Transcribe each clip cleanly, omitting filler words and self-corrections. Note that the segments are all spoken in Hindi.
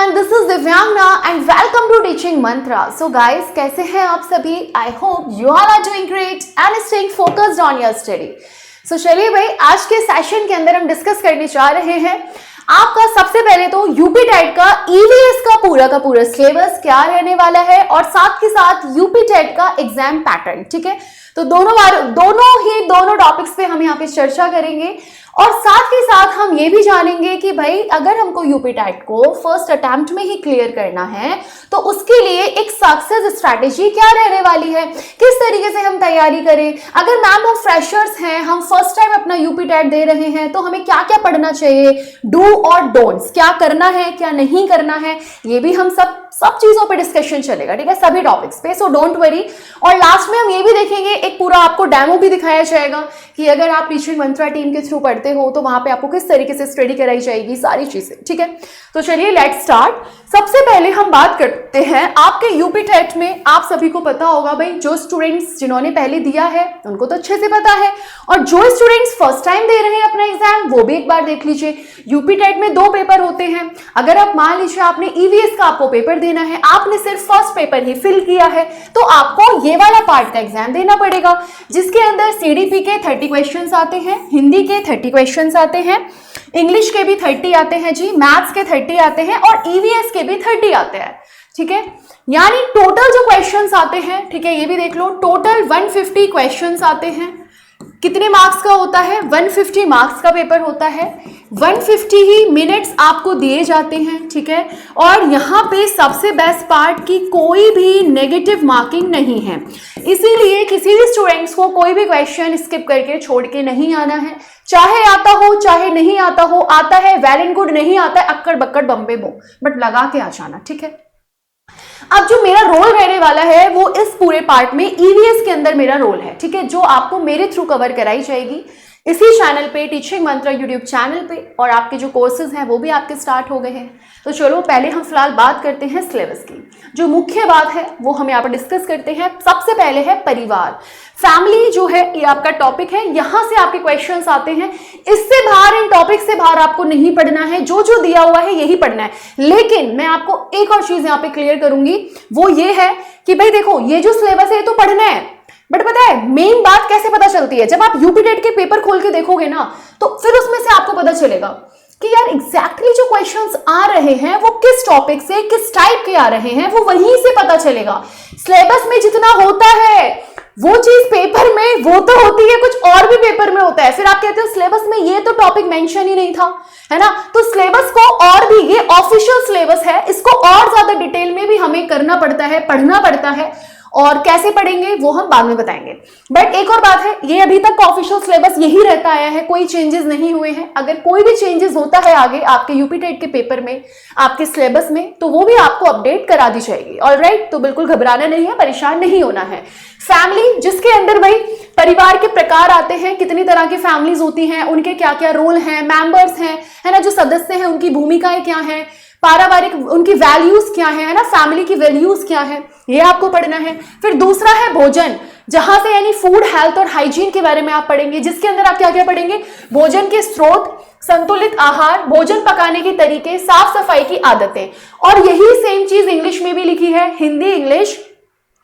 everyone, this is Divyangna and welcome to Teaching Mantra. So guys, कैसे हैं आप सभी? I hope you all are doing great and staying focused on your study. So चलिए भाई, आज के सेशन के अंदर हम डिस्कस करने जा रहे हैं आपका सबसे पहले तो यूपी टेट का ईवीएस का पूरा सिलेबस क्या रहने वाला है और साथ के साथ यूपी टेट का एग्जाम पैटर्न, ठीक है। तो दोनों टॉपिक्स पे हम यहाँ पे चर्चा करेंगे और साथ ही साथ हम ये भी जानेंगे कि भाई अगर हमको यूपी टेट को फर्स्ट अटेम्प्ट में ही क्लियर करना है तो उसके लिए एक सक्सेस स्ट्रैटेजी क्या रहने वाली है, किस तरीके से हम तैयारी करें। अगर मैम हम फ्रेशर्स हैं, हम फर्स्ट टाइम अपना यूपी टेट दे रहे हैं तो हमें क्या क्या पढ़ना चाहिए, डू और डोंट्स, क्या करना है क्या नहीं करना है, ये भी हम सब चीजों पे डिस्कशन चलेगा, ठीक है, सभी टॉपिक्स पे। So don't worry. और लास्ट में हम ये भी देखेंगे, एक पूरा आपको डेमो भी दिखाया जाएगा कि अगर आप टीचिंग मंत्रा टीम के थ्रू पढ़ते हो तो वहां पे आपको किस तरीके से स्टडी कराई जाएगी, सारी चीजें, ठीक है। तो चलिए लेट्स स्टार्ट। सबसे पहले हम बात करते हैं आपके यूपी टेट में। आप सभी को पता होगा भाई, जो स्टूडेंट्स जिन्होंने पहले दिया है उनको तो अच्छे से पता है, और जो स्टूडेंट्स फर्स्ट टाइम दे रहे हैं अपना एग्जाम वो भी एक बार देख लीजिए। यूपी टेट में 2 पेपर होते हैं। अगर आप मान लीजिए आपने ईवीएस का आपको पेपर देना है, आपने सिर्फ फर्स्ट पेपर ही फिल किया है तो आपको ये वाला पार्ट का एग्जाम देना पड़ेगा, जिसके अंदर सीडीपी के 30 क्वेश्चंस आते हैं, हिंदी के 30 क्वेश्चंस आते हैं, इंग्लिश के भी 30 आते हैं जी, मैथ्स के 30 आते हैं और ईवीएस के भी 30 आते हैं, ठीक है। यानी टोटल जो क्वेश्चंस आते हैं, ठीक है, ये भी देख लो, टोटल 150 क्वेश्चंस आते हैं। कितने मार्क्स का होता है? 150 मार्क्स का पेपर होता है। 150 ही मिनट्स आपको दिए जाते हैं, ठीक है। और यहाँ पे सबसे बेस्ट पार्ट की कोई भी नेगेटिव मार्किंग नहीं है, इसीलिए किसी भी स्टूडेंट्स को कोई भी क्वेश्चन स्किप करके छोड़ के नहीं आना है। चाहे आता हो चाहे नहीं आता हो, आता है वेल एंड गुड, नहीं आता है अक्कड़ बक्कड़ बम्बे बो, बट लगा के आ जाना, ठीक है। अब जो मेरा रोल रहने वाला है वो इस पूरे पार्ट में ईवीएस के अंदर मेरा रोल है, ठीक है, जो आपको मेरे थ्रू कवर कराई जाएगी इसी चैनल पे, टीचिंग मंत्रा यूट्यूब चैनल पे। और आपके जो कोर्सेज हैं वो भी आपके स्टार्ट हो गए हैं। तो चलो पहले हम फिलहाल बात करते हैं सिलेबस की। जो मुख्य बात है वो हम यहाँ पर डिस्कस करते हैं। सबसे पहले है परिवार, फैमिली जो है ये आपका टॉपिक है, यहां से आपके क्वेश्चंस आते हैं। इससे बाहर, इन टॉपिक से बाहर आपको नहीं पढ़ना है, जो जो दिया हुआ है यही पढ़ना है। लेकिन मैं आपको एक और चीज यहाँ पे क्लियर करूंगी, वो ये है कि भाई देखो, ये जो सिलेबस है ये तो पढ़ना है, बट पता है मेन बात कैसे पता चलती है? जब आप यूपी टेट के पेपर खोल के देखोगे ना तो फिर उसमें से आपको पता चलेगा कि यार एग्जैक्टली जो क्वेश्चंस आ रहे हैं वो किस टॉपिक से, किस टाइप के आ रहे हैं, वो वहीं से पता चलेगा। सिलेबस में जितना होता है वो चीज पेपर में वो तो होती है, कुछ और भी पेपर में होता है। फिर आप कहते हो सिलेबस में ये तो टॉपिक मेंशन ही नहीं था, है ना। तो सिलेबस को और भी, ये ऑफिशियल सिलेबस है, इसको और ज्यादा डिटेल में भी हमें करना पड़ता है, पढ़ना पड़ता है। और कैसे पढ़ेंगे वो हम बाद में बताएंगे। बट एक और बात है, ये अभी तक ऑफिशियल सिलेबस यही रहता आया है, कोई चेंजेस नहीं हुए हैं। अगर कोई भी चेंजेस होता है आगे आपके यूपी टेट के पेपर में, आपके सिलेबस में, तो वो भी आपको अपडेट करा दी जाएगी। ऑलराइट, तो बिल्कुल घबराना नहीं है, परेशान नहीं होना है। फैमिली, जिसके अंदर भाई परिवार के प्रकार आते हैं, कितनी तरह की फैमिलीज होती हैं, उनके क्या क्या रोल हैं, मेंबर्स हैं, है ना, जो सदस्य हैं उनकी भूमिकाएं क्या हैं, पारिवारिक उनकी वैल्यूज क्या है ना, फैमिली की वैल्यूज क्या है, ये आपको पढ़ना है। फिर दूसरा है भोजन, जहां से यानी फूड, हेल्थ और हाइजीन के बारे में आप पढ़ेंगे, जिसके अंदर आप क्या क्या पढ़ेंगे, भोजन के स्रोत, संतुलित आहार, भोजन पकाने के तरीके, साफ सफाई की आदतें। और यही सेम चीज इंग्लिश में भी लिखी है, हिंदी इंग्लिश,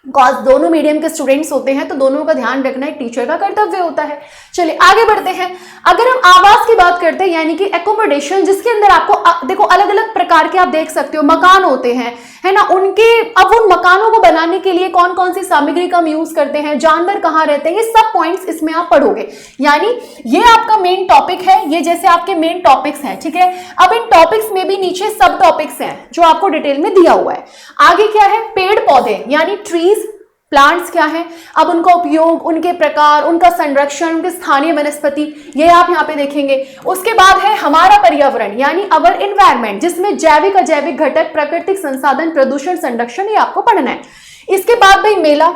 बिकॉज दोनों मीडियम के स्टूडेंट्स होते हैं तो दोनों का ध्यान रखना एक टीचर का कर्तव्य होता है। चलिए आगे बढ़ते हैं। अगर हम आवास की बात करते हैं, यानी कि एकोमोडेशन, जिसके अंदर आपको देखो अलग अलग प्रकार के आप देख सकते हो मकान होते हैं, है ना, उनके अब उन मकानों को बनाने के लिए कौन कौन सी सामग्री का हम यूज करते हैं, जानवर कहाँ रहते हैं, ये सब पॉइंट्स इसमें आप पढ़ोगे। यानी ये आपका मेन टॉपिक है, ये जैसे आपके मेन टॉपिक्स हैं, ठीक है। अब इन टॉपिक्स में भी नीचे सब टॉपिक्स हैं जो आपको डिटेल में दिया हुआ है। आगे क्या है, पेड़ पौधे यानी ट्रीज, प्लांट्स क्या है, अब उनका उपयोग, उनके प्रकार, उनका संरक्षण, उनके स्थानीय वनस्पति, ये आप यहाँ पे देखेंगे। उसके बाद है हमारा पर्यावरण यानी अवर इन्वायरमेंट, जिसमें जैविक अजैविक घटक, प्राकृतिक संसाधन, प्रदूषण, संरक्षण, ये आपको पढ़ना है। इसके बाद भाई मेला,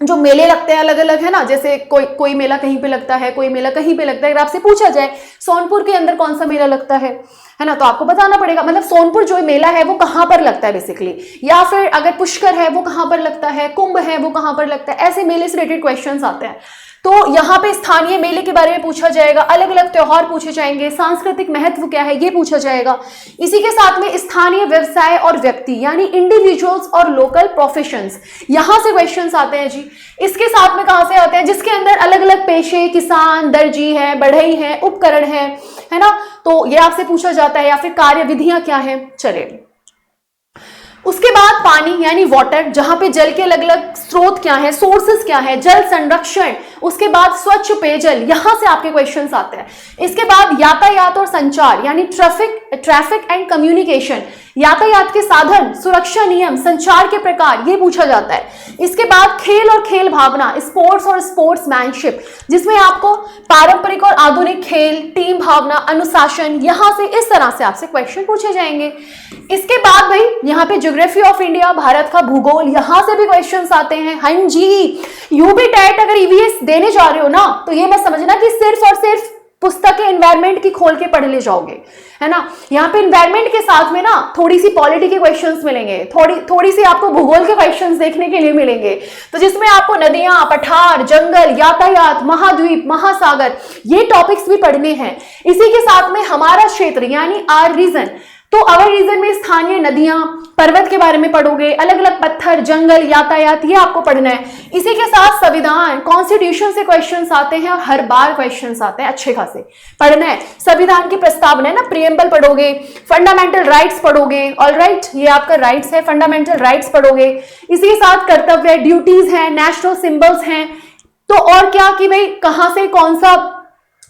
जो मेले लगते हैं अलग अलग, है ना, जैसे कोई मेला कहीं पे लगता है, कोई मेला कहीं पे लगता है। अगर आपसे पूछा जाए सोनपुर के अंदर कौन सा मेला लगता है ना, तो आपको बताना पड़ेगा, मतलब सोनपुर जो मेला है वो कहाँ पर लगता है बेसिकली, या फिर अगर पुष्कर है वो कहाँ पर लगता है, कुंभ है वो कहाँ पर लगता है, ऐसे मेले से रिलेटेड क्वेश्चंस आते हैं। तो यहाँ पे स्थानीय मेले के बारे में पूछा जाएगा, अलग अलग त्योहार पूछे जाएंगे, सांस्कृतिक महत्व क्या है ये पूछा जाएगा। इसी के साथ में स्थानीय व्यवसाय और व्यक्ति यानी इंडिविजुअल्स और लोकल प्रोफेशंस, यहां से क्वेश्चंस आते हैं जी। इसके साथ में कहां से आते हैं, जिसके अंदर अलग अलग पेशे, किसान, दर्जी है, बढ़ई है, उपकरण है ना, तो ये आपसे पूछा जाता है, या फिर कार्य विधियां क्या है। चलिए, उसके बाद पानी यानी वाटर, जहां पे जल के अलग अलग स्रोत क्या है, सोर्सेस क्या है, जल संरक्षण, उसके बाद स्वच्छ पेयजल, यहां से आपके क्वेश्चंस आते हैं। इसके बाद यातायात और संचार यानी ट्रैफिक एंड कम्युनिकेशन, यातायात के साधन, सुरक्षा नियम, संचार के प्रकार, ये पूछा जाता है। इसके बाद खेल और खेल भावना, स्पोर्ट्स और स्पोर्ट्समैनशिप, जिसमें आपको पारंपरिक और आधुनिक खेल, टीम भावना, अनुशासन, यहां से इस तरह से आपसे क्वेश्चन पूछे जाएंगे। इसके बाद भाई यहाँ पे ज्योग्राफी ऑफ इंडिया, भारत का भूगोल, यहां से भी क्वेश्चंस आते हैं। हाँ जी, यूपी टेट अगर ईवीएस देने जा रहे हो ना, तो ये मत समझना कि सिर्फ और सिर्फ पुस्तकें एनवायरमेंट की खोल के पढ़ ले जाओगे, है ना। यहाँ पे एनवायरमेंट के साथ में ना थोड़ी सी पॉलिटी के क्वेश्चंस मिलेंगे, थोड़ी सी आपको भूगोल के क्वेश्चंस देखने के लिए मिलेंगे, तो जिसमें आपको नदियां, पठार, जंगल, यातायात, महाद्वीप, महासागर, ये टॉपिक्स भी पढ़ने हैं। इसी के साथ में हमारा क्षेत्र यानी आर रीजन, तो अवर रीजन में स्थानीय नदियां, पर्वत के बारे में पढ़ोगे, अलग अलग पत्थर, जंगल, यातायात, ये आपको पढ़ना है। इसी के साथ संविधान, कॉन्स्टिट्यूशन से क्वेश्चंस आते हैं और हर बार क्वेश्चंस आते हैं, अच्छे खासे पढ़ना है। संविधान की प्रस्तावना है ना, प्रियम्बल पढ़ोगे, फंडामेंटल राइट्स पढ़ोगे, ऑलराइट, ये आपका राइट्स है, फंडामेंटल राइट्स पढ़ोगे। इसी के साथ कर्तव्य, ड्यूटीज हैं, नेशनल सिंबल्स हैं, तो और क्या कि भाई कहां से कौन सा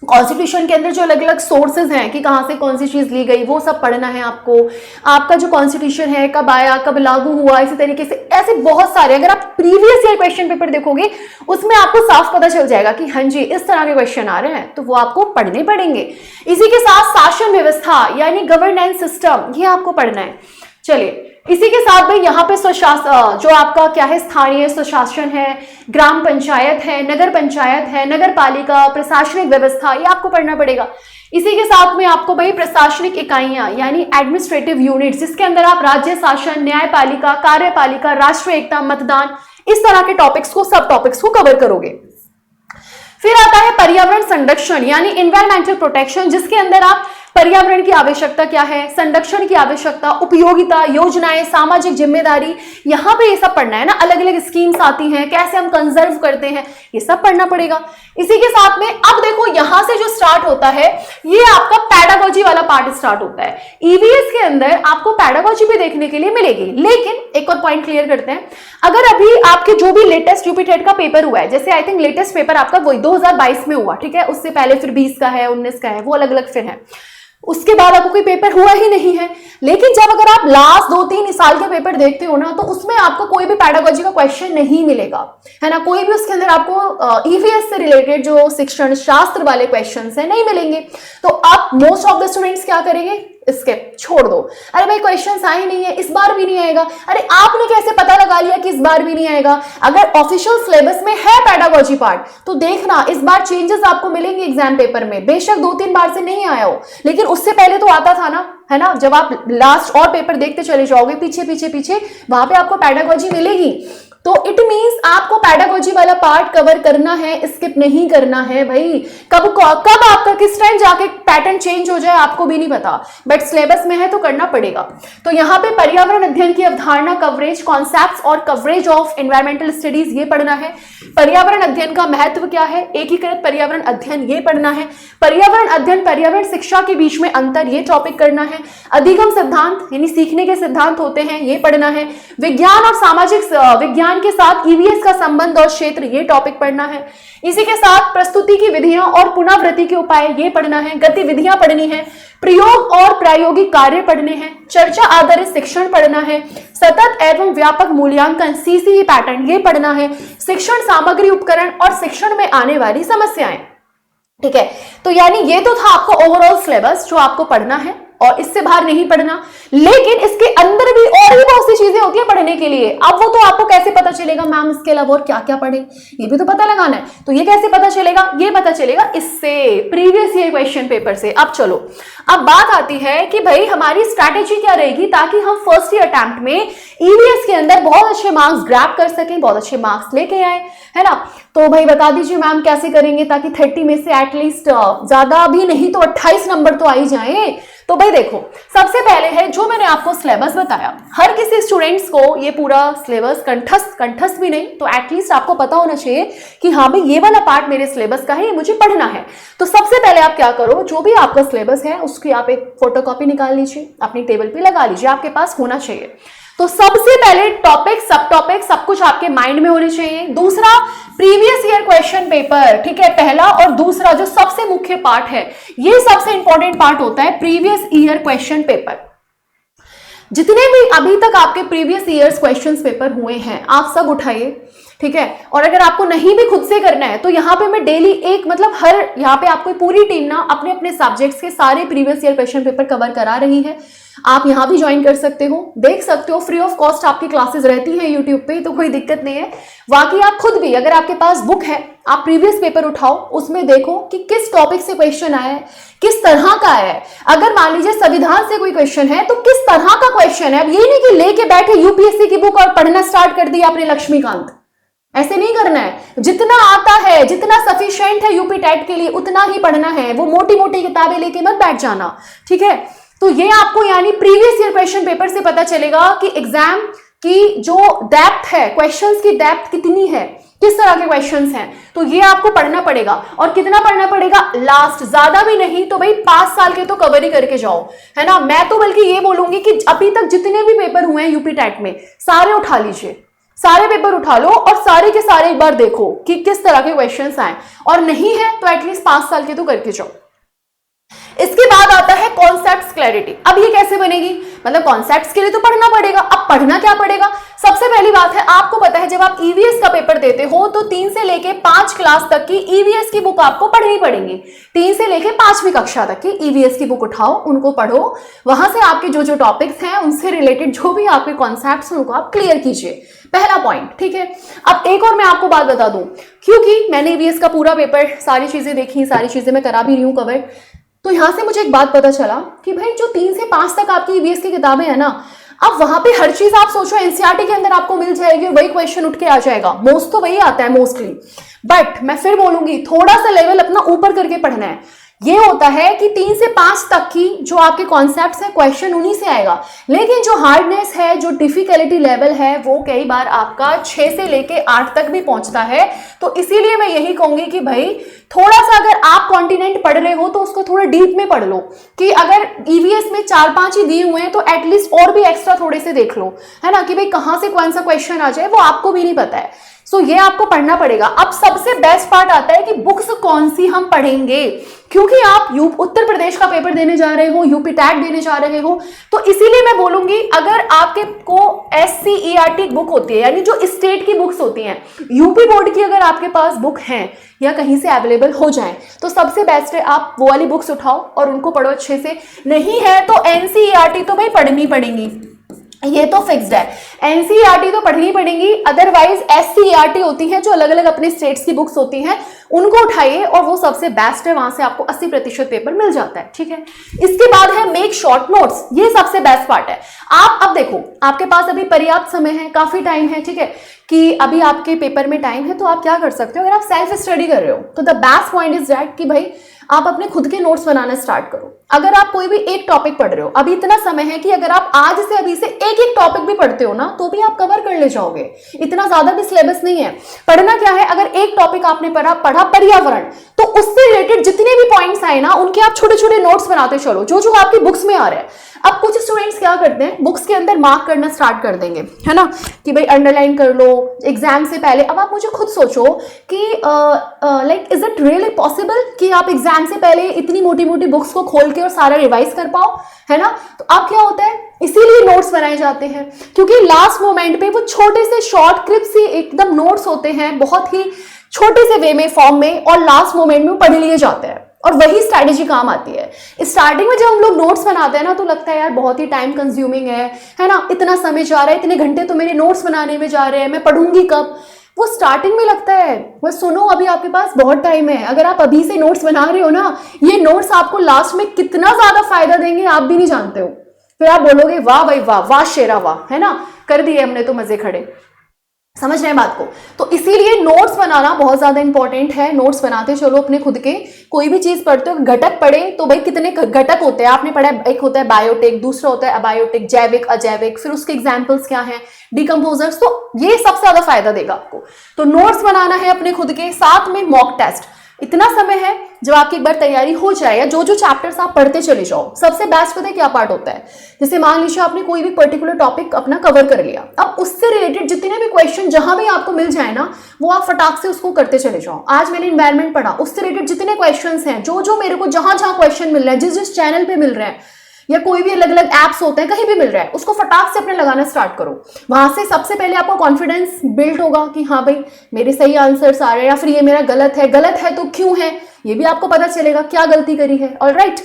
कॉन्स्टिट्यूशन के अंदर जो अलग अलग सोर्सेज हैं कि कहां से कौन सी चीज ली गई, वो सब पढ़ना है आपको। आपका जो कॉन्स्टिट्यूशन है कब आया, कब लागू हुआ, इसी तरीके से ऐसे बहुत सारे, अगर आप प्रीवियस ईयर क्वेश्चन पेपर देखोगे उसमें आपको साफ पता चल जाएगा कि हाँ जी इस तरह के क्वेश्चन आ रहे हैं, तो वो आपको पढ़ने पड़ेंगे। इसी के साथ शासन व्यवस्था यानी गवर्नेंस सिस्टम, ये आपको पढ़ना है। चलिए, इसी के साथ भाई यहाँ पे जो आपका क्या है, स्थानीय स्वशासन है, ग्राम पंचायत है, नगर पंचायत है, नगर पालिका, प्रशासनिक व्यवस्था, ये आपको पढ़ना पड़ेगा। इसी के साथ में आपको भाई प्रशासनिक इकाइयां यानी एडमिनिस्ट्रेटिव यूनिट्स, जिसके अंदर आप राज्य शासन, न्यायपालिका, कार्यपालिका, राष्ट्रीय एकता, मतदान, इस तरह के टॉपिक्स को, सब टॉपिक्स को कवर करोगे। फिर आता है पर्यावरण संरक्षण यानी एनवायरमेंटल प्रोटेक्शन, जिसके अंदर आप पर्यावरण की आवश्यकता क्या है, संरक्षण की आवश्यकता, उपयोगिता, योजनाएं, सामाजिक जिम्मेदारी, यहाँ पे ये सब पढ़ना है ना। अलग अलग स्कीम्स आती हैं, कैसे हम कंजर्व करते हैं, ये सब पढ़ना पड़ेगा। इसी के साथ में अब देखो यहां से जो स्टार्ट होता है, ये आपका पैडागोजी वाला पार्ट स्टार्ट होता है। ईवीएस के अंदर आपको पैडागोजी भी देखने के लिए मिलेगी, लेकिन एक और पॉइंट क्लियर करते हैं, अगर अभी आपके जो भी लेटेस्ट यूपी टेट का पेपर हुआ है, जैसे आई थिंक लेटेस्ट पेपर आपका वही 2022 में हुआ, ठीक है, उससे पहले फिर 20 का है, 19 का है, वो अलग अलग फिर है, उसके बाद आपको कोई पेपर हुआ ही नहीं है। लेकिन जब अगर आप लास्ट 2-3 साल के पेपर देखते हो ना, तो उसमें आपको कोई भी पैडागोजी का क्वेश्चन नहीं मिलेगा, है ना। कोई भी उसके अंदर आपको ईवीएस से रिलेटेड जो शिक्षण शास्त्र वाले क्वेश्चंस है नहीं मिलेंगे। तो आप मोस्ट ऑफ द स्टूडेंट्स क्या करेंगे, स्किप, छोड़ दो। अरे भाई क्वेश्चंस आए नहीं है, इस बार भी नहीं आएगा। अरे आपने कैसे पता लगा लिया कि इस बार भी नहीं आएगा? अगर ऑफिशियल सिलेबस में है पैडागोजी पार्ट, तो देखना इस बार चेंजेस आपको मिलेंगे एग्जाम पेपर में। बेशक 2-3 बार से नहीं आया हो, लेकिन उससे पहले तो आता था ना, है ना। जब आप लास्ट और पेपर देखते चले जाओगे पीछे पीछे पीछे, वहां पे आपको पैडागोजी मिलेगी। तो इट मींस आपको पैडागोजी वाला पार्ट कवर करना है, स्किप नहीं करना है भाई। कब आपका किस टाइम जाके पैटर्न चेंज हो जाए आपको भी नहीं पता, बट सिलेबस में है तो करना पड़ेगा। तो यहाँ पे पर्यावरण अध्ययन की अवधारणा, कवरेज, कॉन्सेप्ट्स और कवरेज ऑफ एनवायरमेंटल स्टडीज, ये पढ़ना है। पर्यावरण अध्ययन का महत्व क्या है, एकीकृत पर्यावरण अध्ययन, ये पढ़ना है। पर्यावरण अध्ययन, पर्यावरण शिक्षा के बीच में अंतर, ये टॉपिक करना है। अधिगम सिद्धांत यानी सीखने के सिद्धांत होते हैं, ये पढ़ना है। विज्ञान और सामाजिक विज्ञान के साथ ईवीएस का संबंध और क्षेत्र, ये टॉपिक पढ़ना है। इसी के साथ प्रस्तुति की विधियां और पुनरावृत्ति के उपाय, ये पढ़ना है। गतिविधियां पढ़नी है। प्रयोग और प्रायोगिक कार्य पढ़ने हैं। चर्चा आधारित शिक्षण पढ़ना है। सतत एवं व्यापक मूल्यांकन, सीसीई पैटर्न, ये पढ़ना है। शिक्षण सामग्री, उपकरण और शिक्षण में आने वाली समस्याएं, ठीक है। तो यानी ये तो था आपको ओवरऑल सिलेबस जो आपको पढ़ना है। और इससे बाहर नहीं पढ़ना, लेकिन इसके अंदर भी और भी बहुत सी चीजें होती है पढ़ने के लिए। अब वो तो आपको कैसे पता चलेगा मैम इसके अलावा और क्या क्या पढ़े, ये भी तो पता लगाना है। तो ये कैसे पता चलेगा, ये पता चलेगा इससे, प्रीवियस ईयर क्वेश्चन पेपर से। अब चलो, अब बात आती है कि भाई हमारी स्ट्रैटेजी क्या रहेगी ताकि हम फर्स्ट ईयर अटेम्प्ट में ईवीएस के अंदर बहुत अच्छे मार्क्स ग्रैब कर सकें, बहुत अच्छे मार्क्स लेके आए, है ना। तो भाई बता दीजिए मैम कैसे करेंगे ताकि 30 में से एटलीस्ट ज्यादा भी नहीं तो 28 नंबर तो आ ही जाए। तो भाई देखो, सबसे पहले है जो मैंने आपको सिलेबस बताया, हर किसी स्टूडेंट्स को ये पूरा सिलेबस कंठस्थ भी नहीं तो एटलीस्ट आपको पता होना चाहिए कि हाँ भाई ये वाला पार्ट मेरे सिलेबस का है, ये मुझे पढ़ना है। तो सबसे पहले आप क्या करो, जो भी आपका सिलेबस है उसकी आप एक फोटोकॉपी निकाल लीजिए, अपनी टेबल पे लगा लीजिए, आपके पास होना चाहिए। तो सबसे पहले टॉपिक सब कुछ आपके माइंड में होने चाहिए। दूसरा, प्रीवियस ईयर क्वेश्चन पेपर, ठीक है, पहला। और दूसरा जो सबसे मुख्य पार्ट है, ये सबसे इंपॉर्टेंट पार्ट होता है प्रीवियस ईयर क्वेश्चन पेपर। जितने भी अभी तक आपके प्रीवियस ईयर्स क्वेश्चंस पेपर हुए हैं आप सब उठाइए, ठीक है। और अगर आपको नहीं भी खुद से करना है तो यहाँ पे मैं डेली एक मतलब हर यहाँ पे आपको पूरी टीम ना अपने अपने सब्जेक्ट्स के सारे previous year question paper cover करा रही है। आप यहाँ भी ज्वाइन कर सकते हो, देख सकते हो, फ्री ऑफ कॉस्ट आपकी क्लासेस रहती हैं यूट्यूब पे, तो कोई दिक्कत नहीं है। बाकी आप खुद भी अगर आपके पास बुक है आप प्रीवियस पेपर उठाओ, उसमें देखो कि किस टॉपिक से क्वेश्चन आया है, किस तरह का आया है। अगर मान लीजिए संविधान से कोई क्वेश्चन है तो किस तरह का क्वेश्चन है। अब ये नहीं कि लेके बैठे यूपीएससी की बुक और पढ़ना स्टार्ट कर दिया आपने लक्ष्मीकांत, ऐसे नहीं करना है। जितना आता है, जितना सफिशिएंट है यूपी टेट के लिए उतना ही पढ़ना है, वो मोटी मोटी किताबें लेके मत बैठ जाना, ठीक है। तो ये आपको यानी प्रीवियस ईयर क्वेश्चन पेपर से पता चलेगा कि एग्जाम की जो डेप्थ है, क्वेश्चंस की डेप्थ कितनी है, किस तरह के क्वेश्चंस हैं। तो ये आपको पढ़ना पड़ेगा। और कितना पढ़ना पड़ेगा, लास्ट, ज्यादा भी नहीं तो भाई 5 साल के तो कवर ही करके जाओ, है ना। मैं तो बल्कि ये बोलूंगी कि अभी तक जितने भी पेपर हुए हैं यूपी टेट में सारे उठा लीजिए, सारे पेपर उठा लो और सारे के सारे एक बार देखो कि किस तरह के क्वेश्चंस आए, और नहीं है तो एटलीस्ट 5 साल के तो करके जाओ। इसके बाद आता है कॉन्सेप्ट्स क्लैरिटी। अब ये कैसे बनेगी, मतलब कॉन्सेप्ट्स के लिए तो पढ़ना पड़ेगा। अब पढ़ना क्या पड़ेगा, सबसे पहली बात है आपको पता है जब आप ईवीएस का पेपर देते हो तो 3 से लेके 5 क्लास तक की ईवीएस की बुक आपको पढ़नी पड़ेगी। 3 से लेके 5वीं कक्षा तक की ईवीएस की बुक उठाओ, उनको पढ़ो, वहां से आपके जो जो टॉपिक्स हैं उनसे रिलेटेड जो भी आपके कॉन्सेप्ट्स हैं उनको आप क्लियर कीजिए, पहला पॉइंट, ठीक है। अब एक और मैं आपको बात बता दूं, क्योंकि मैंने ईवीएस का पूरा पेपर सारी चीजें देखी, सारी चीजें मैं करा भी रही हूं कवर, तो यहां से मुझे एक बात पता चला कि भाई जो 3 से 5 तक आपकी ईवीएस की किताबें हैं ना, अब वहां पे हर चीज आप सोचो एनसीईआरटी के अंदर आपको मिल जाएगी और वही क्वेश्चन उठ के आ जाएगा, मोस्ट तो वही आता है मोस्टली। बट मैं फिर बोलूंगी थोड़ा सा लेवल अपना ऊपर करके पढ़ना है। ये होता है कि 3 से 5 तक की जो आपके कॉन्सेप्ट्स है क्वेश्चन उन्हीं से आएगा, लेकिन जो हार्डनेस है, जो डिफिकल्टी लेवल है वो कई बार आपका 6 से लेके 8 तक भी पहुंचता है। तो इसीलिए मैं यही कहूंगी कि भाई थोड़ा सा अगर आप कॉन्टिनेंट पढ़ रहे हो तो उसको थोड़ा डीप में पढ़ लो, कि अगर ईवीएस में 4-5 ही दिए हुए हैं तो एटलीस्ट और भी एक्स्ट्रा थोड़े से देख लो, है ना, कि भाई कहां से कौन सा क्वेश्चन आ जाए वो आपको भी नहीं पता है। सो ये आपको पढ़ना पड़ेगा। अब सबसे बेस्ट पार्ट आता है कि बुक्स कौन सी हम पढ़ेंगे, क्योंकि आप उत्तर प्रदेश का पेपर देने जा रहे हो, यूपी टैट देने जा रहे हो, तो इसीलिए मैं बोलूंगी अगर आपके को SCERT बुक होती है यानी जो स्टेट की बुक्स होती हैं, यूपी बोर्ड की अगर आपके पास बुक है या कहीं से अवेलेबल हो जाए तो सबसे बेस्ट है आप वो वाली बुक्स उठाओ और उनको पढ़ो अच्छे से। नहीं है तो NCERT तो भाई पढ़नी पड़ेगी, ये तो फिक्स्ड है, एनसीईआरटी तो पढ़नी पड़ेगी। अदरवाइज SCERT होती है जो अलग अलग अपने स्टेट्स की बुक्स होती हैं, उनको उठाइए और वो सबसे बेस्ट है, वहां से आपको 80% पेपर मिल जाता है, ठीक है। इसके बाद है मेक शॉर्ट नोट्स, ये सबसे बेस्ट पार्ट है। आप अब देखो आपके पास अभी पर्याप्त समय है, काफी टाइम है, ठीक है, कि अभी आपके पेपर में टाइम है, तो आप क्या कर सकते हो, अगर आप सेल्फ स्टडी कर रहे हो तो the best point is that कि भाई आप अपने खुद के नोट्स बनाना स्टार्ट करो। अगर आप कोई भी एक टॉपिक पढ़ रहे हो, अभी इतना समय है कि अगर आप आज से अभी से एक एक टॉपिक भी पढ़ते हो ना तो भी आप कवर कर ले जाओगे, इतना ज्यादा भी सिलेबस नहीं है। पढ़ना क्या है, अगर एक टॉपिक आपने पढ़ा पर्यावरण, तो उससे रिलेटेड जितने भी पॉइंट्स आए ना उनके आप छोटे छोटे नोट्स बनाते चलो, जो जो आपकी बुक्स में आ रहा है। अब कुछ स्टूडेंट्स क्या करते हैं, बुक्स के अंदर मार्क करना स्टार्ट कर देंगे, है ना, कि भाई अंडरलाइन कर लो एग्जाम से पहले। अब आप मुझे खुद सोचो कि like is it really possible कि आप एग्जाम से पहले इतनी मोटी मोटी बुक्स को खोल के और सारा रिवाइज कर पाओ, है ना। तो अब क्या होता है, इसीलिए नोट्स बनाए जाते हैं, क्योंकि लास्ट मोमेंट पे वो छोटे से शॉर्ट क्लिप्स ही एकदम नोट्स होते हैं, बहुत ही छोटे से वे में, फॉर्म में, और लास्ट मोमेंट में पढ़ लिए जाते हैं। और वही स्ट्रैटेजी काम आती है। स्टार्टिंग में जब हम लोग नोट्स बनाते हैं ना तो लगता है यार बहुत ही टाइम कंज्यूमिंग है ना, इतना समय जा रहा है, इतने घंटे तो मेरे नोट्स बनाने में जा रहे हैं, मैं पढ़ूंगी कब। वो स्टार्टिंग में लगता है, वो सुनो अभी आपके पास बहुत टाइम है। अगर आप अभी से नोट्स बना रहे हो ना, ये नोट्स आपको लास्ट में कितना ज्यादा फायदा देंगे आप भी नहीं जानते हो। फिर आप बोलोगे वाह भाई वाह, वाह शेरा वाह, है ना, कर दिए हमने तो मजे खड़े। समझ रहे हैं बात को? तो इसीलिए नोट्स बनाना बहुत ज्यादा इंपॉर्टेंट है। नोट्स बनाते चलो अपने खुद के, कोई भी चीज पढ़ते हो, घटक पढ़े तो भाई कितने घटक होते हैं आपने पढ़ा, एक होता है बायोटिक, दूसरा होता है अबायोटिक, जैविक अजैविक, फिर उसके एग्जाम्पल्स क्या हैं, डिकम्पोजर्स। तो ये सबसे ज्यादा फायदा देगा आपको। तो नोट्स बनाना है अपने खुद के, साथ में मॉक टेस्ट। इतना समय है जब आपकी एक बार तैयारी हो जाए, या जो जो चैप्टर्स आप पढ़ते चले जाओ। सबसे बेस्ट पता है क्या पार्ट होता है, जैसे मान लीजिए आपने कोई भी पर्टिकुलर टॉपिक अपना कवर कर लिया, अब उससे रिलेटेड जितने भी क्वेश्चन जहां भी आपको मिल जाए ना, वो आप फटाक से उसको करते चले जाओ। आज मैंने एनवायरमेंट पढ़ा, उससे रिलेटेड जितने क्वेश्चन हैं, जो जो मेरे को जहां जहां क्वेश्चन मिल रहे हैं, जिस जिस चैनल पे मिल रहे हैं, या कोई भी अलग अलग एप्स होते हैं, कहीं भी मिल रहा है, उसको फटाक से अपने लगाना स्टार्ट करो। वहां से सबसे पहले आपको कॉन्फिडेंस बिल्ड होगा कि हाँ भाई मेरे सही आंसर्स आ रहे हैं, या फिर ये मेरा गलत है तो क्यों है, ये भी आपको पता चलेगा क्या गलती करी है। ऑलराइट,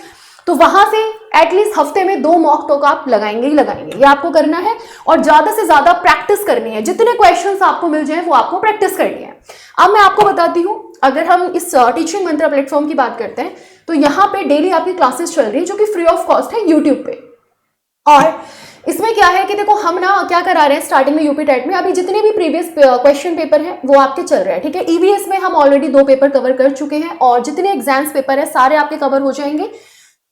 तो वहां से एटलीस्ट हफ्ते में 2 मॉक टॉक आप लगाएंगे ही लगाएंगे, ये आपको करना है। और ज्यादा से ज्यादा प्रैक्टिस करनी है, जितने क्वेश्चंस आपको मिल जाए वो आपको प्रैक्टिस करनी है। अब मैं आपको बताती हूँ, अगर हम इस टीचिंग मंत्रा प्लेटफॉर्म की बात करते हैं तो यहाँ पे डेली आपकी क्लासेस चल रही है जो कि फ्री ऑफ कॉस्ट है यूट्यूब पे। और इसमें क्या है कि देखो हम ना क्या करा रहे हैं स्टार्टिंग में यूपी टेट में, अभी जितने भी प्रीवियस क्वेश्चन पेपर हैं वो आपके चल रहे हैं, ठीक है। ईवीएस में हम ऑलरेडी 2 पेपर कवर कर चुके हैं, और जितने एग्जाम्स पेपर है सारे आपके कवर हो जाएंगे,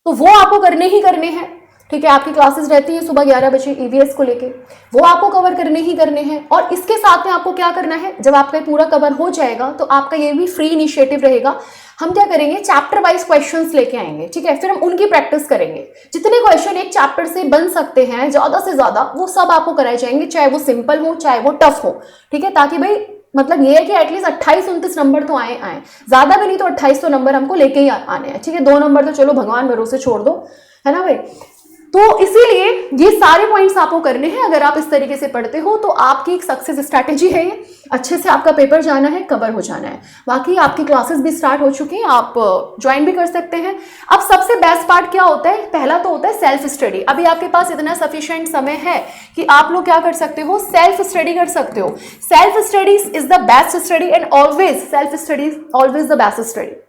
तो वो आपको करने ही करने हैं, ठीक है। आपकी क्लासेस रहती है सुबह 11 बजे ईवीएस को लेके, वो आपको कवर करने ही करने हैं। और इसके साथ में आपको क्या करना है, जब आपका पूरा कवर हो जाएगा तो आपका ये भी फ्री इनिशिएटिव रहेगा। हम क्या करेंगे, चैप्टर वाइज क्वेश्चंस लेके आएंगे, ठीक है। फिर हम उनकी प्रैक्टिस करेंगे, जितने क्वेश्चन एक चैप्टर से बन सकते हैं ज्यादा से ज्यादा, वो सब आपको कराए जाएंगे, चाहे वो सिंपल हो चाहे वो टफ हो, ठीक है। ताकि भाई मतलब ये है कि एटलीस्ट 28-29 नंबर तो आए, ज्यादा भी नहीं तो 28 तो नंबर हमको लेके ही आने हैं, ठीक है। 2 नंबर तो चलो भगवान भरोसे छोड़ दो, है ना भाई। तो इसीलिए ये सारे पॉइंट्स आपको करने हैं। अगर आप इस तरीके से पढ़ते हो तो आपकी एक सक्सेस स्ट्रैटेजी है ये, अच्छे से आपका पेपर जाना है, कवर हो जाना है। बाकी आपकी क्लासेस भी स्टार्ट हो चुकी हैं, आप ज्वाइन भी कर सकते हैं। अब सबसे बेस्ट पार्ट क्या होता है, पहला तो होता है सेल्फ स्टडी। अभी आपके पास इतना सफिशिएंट समय है कि आप लोग क्या कर सकते हो, सेल्फ स्टडी कर सकते हो। Self study is the best study, and always self study always the best study.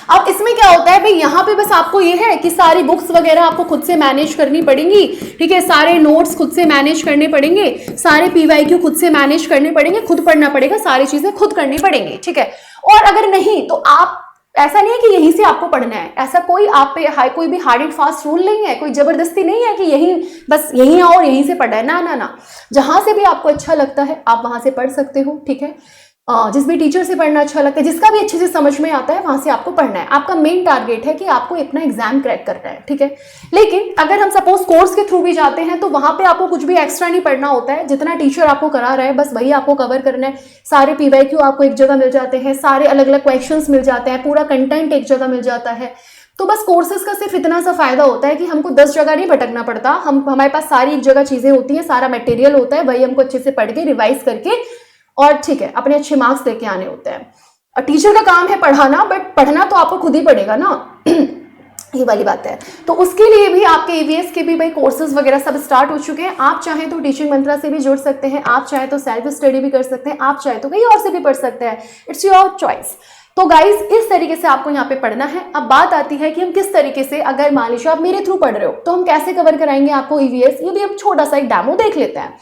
अब इसमें क्या होता है भाई, यहाँ पे बस आपको ये है कि सारी बुक्स वगैरह आपको खुद से मैनेज करनी पड़ेंगी, ठीक है। सारे नोट्स खुद से मैनेज करने पड़ेंगे, सारे पीवाईक्यू खुद से मैनेज करने पड़ेंगे, खुद पढ़ना पड़ेगा, सारी चीजें खुद करनी पड़ेंगी, ठीक है। और अगर नहीं तो आप, ऐसा नहीं है कि यहीं से आपको पढ़ना है, ऐसा कोई आप पे कोई भी हार्ड एंड फास्ट रूल नहीं है, कोई जबरदस्ती नहीं है कि यहीं बस यहीं आओ और यहीं से पढ़ना है, ना ना ना। जहां से भी आपको अच्छा लगता है आप वहां से पढ़ सकते हो, ठीक है। जिस भी टीचर से पढ़ना अच्छा लगता है, जिसका भी अच्छे से समझ में आता है, वहां से आपको पढ़ना है। आपका मेन टारगेट है कि आपको अपना एग्जाम क्रैक करना है, ठीक है। लेकिन अगर हम सपोज कोर्स के थ्रू भी जाते हैं तो वहां पे आपको कुछ भी एक्स्ट्रा नहीं पढ़ना होता है, जितना टीचर आपको करा रहा है बस वही आपको कवर करना है। सारे पीवाईक्यू आपको एक जगह मिल जाते हैं, सारे अलग अलग क्वेश्चंस मिल जाते हैं, पूरा कंटेंट एक जगह मिल जाता है। तो बस कोर्सेज का सिर्फ इतना सा फायदा होता है कि हमको 10 जगह नहीं भटकना पड़ता, हमारे पास सारी एक जगह चीजें होती हैं, सारा मटेरियल होता है, वही हमको अच्छे से पढ़ के रिवाइज करके और ठीक है अपने अच्छे मार्क्स लेके आने होते हैं। टीचर का काम है पढ़ाना, बट पढ़ना तो आपको खुद ही पड़ेगा ना ये वाली बात है। तो उसके लिए भी आपके ईवीएस के भी भाई कोर्सेज वगैरह सब स्टार्ट हो चुके हैं। आप चाहें तो टीचिंग मंत्रा से भी जुड़ सकते हैं, आप चाहें तो सेल्फ स्टडी भी कर सकते हैं, आप चाहें तो कहीं और से भी पढ़ सकते हैं, इट्स योर चॉइस। तो गाइज इस तरीके से आपको यहाँ पे पढ़ना है। अब बात आती है कि हम किस तरीके से, अगर मान लीजिए आप मेरे थ्रू पढ़ रहे हो तो हम कैसे कवर कराएंगे आपको ईवीएस, ये भी हम छोटा सा एक डेमो देख लेते हैं।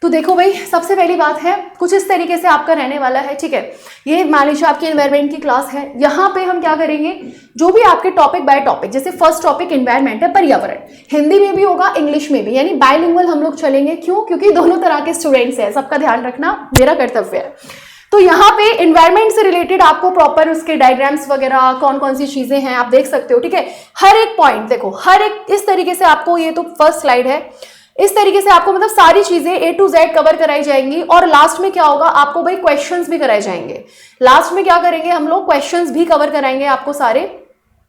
तो देखो भाई, सबसे पहली बात है कुछ इस तरीके से आपका रहने वाला है, ठीक है। ये मान लीजिए आपकी एनवायरमेंट की क्लास है, यहाँ पे हम क्या करेंगे, जो भी आपके टॉपिक बाय टॉपिक, जैसे फर्स्ट टॉपिक एनवायरमेंट है, पर्यावरण, हिंदी में भी होगा इंग्लिश में भी, यानी बाइलिंगुअल हम लोग चलेंगे। क्यों? क्योंकि दोनों तरह के स्टूडेंट्स हैं, सबका ध्यान रखना मेरा कर्तव्य है। तो यहाँ पे एनवायरमेंट से रिलेटेड आपको प्रॉपर उसके डायग्राम्स वगैरह कौन कौन सी चीजें हैं आप देख सकते हो, ठीक है। हर एक पॉइंट देखो, हर एक इस तरीके से आपको, ये तो फर्स्ट स्लाइड है, इस तरीके से आपको मतलब सारी चीजें A to Z कवर कराई जाएंगी। और लास्ट में क्या होगा, आपको भाई क्वेश्चंस भी कराए जाएंगे। लास्ट में क्या करेंगे हम लोग, क्वेश्चंस भी कवर कराएंगे आपको सारे,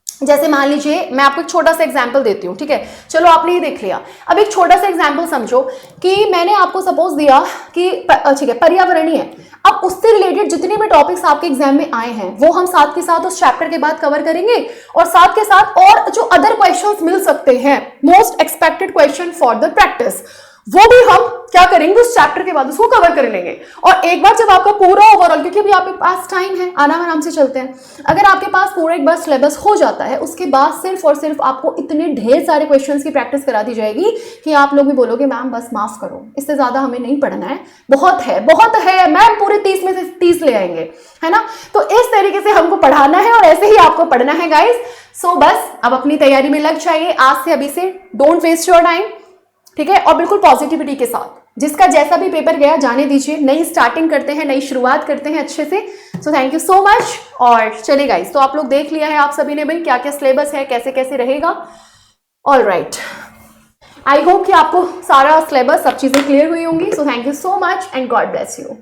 जैसे मान लीजिए मैं आपको एक छोटा सा एग्जांपल देती हूँ, ठीक है, चलो आपने ये देख लिया। अब एक छोटा सा एग्जांपल समझो कि मैंने आपको सपोज दिया कि ठीक है पर्यावरणीय है, अब उससे रिलेटेड जितने भी टॉपिक्स आपके एग्जाम में आए हैं वो हम साथ के साथ उस चैप्टर के बाद कवर करेंगे, और साथ के साथ और जो अदर क्वेश्चंस मिल सकते हैं, most expected question for the practice, वो भी हम क्या करेंगे उस चैप्टर के बाद उसको कवर कर लेंगे। और एक बार जब आपका पूरा ओवरऑल, क्योंकि अभी आपके पास टाइम है, आराम से चलते हैं, अगर आपके पास पूरा एक बार सिलेबस हो जाता है, उसके बाद सिर्फ और सिर्फ आपको इतने ढेर सारे क्वेश्चंस की प्रैक्टिस करा दी जाएगी कि आप लोग भी बोलोगे मैम बस माफ करो, इससे ज्यादा हमें नहीं पढ़ना है, बहुत है मैम, पूरे 30 में से 30 ले आएंगे, है ना। तो इस तरीके से हमको पढ़ाना है और ऐसे ही आपको पढ़ना है गाइज। सो बस अब अपनी तैयारी में लग जाइए आज से, अभी से, डोंट वेस्ट योर टाइम, ठीक है, और बिल्कुल पॉजिटिविटी के साथ, जिसका जैसा भी पेपर गया जाने दीजिए, नई स्टार्टिंग करते हैं, नई शुरुआत करते हैं अच्छे से। So thank you so much. और चलिए गाइस, तो आप लोग देख लिया है आप सभी ने भाई क्या क्या सिलेबस है, कैसे कैसे रहेगा। ऑल राइट, आई होप कि आपको सारा सिलेबस सब चीजें क्लियर हुई होंगी। So thank you so much and God bless you.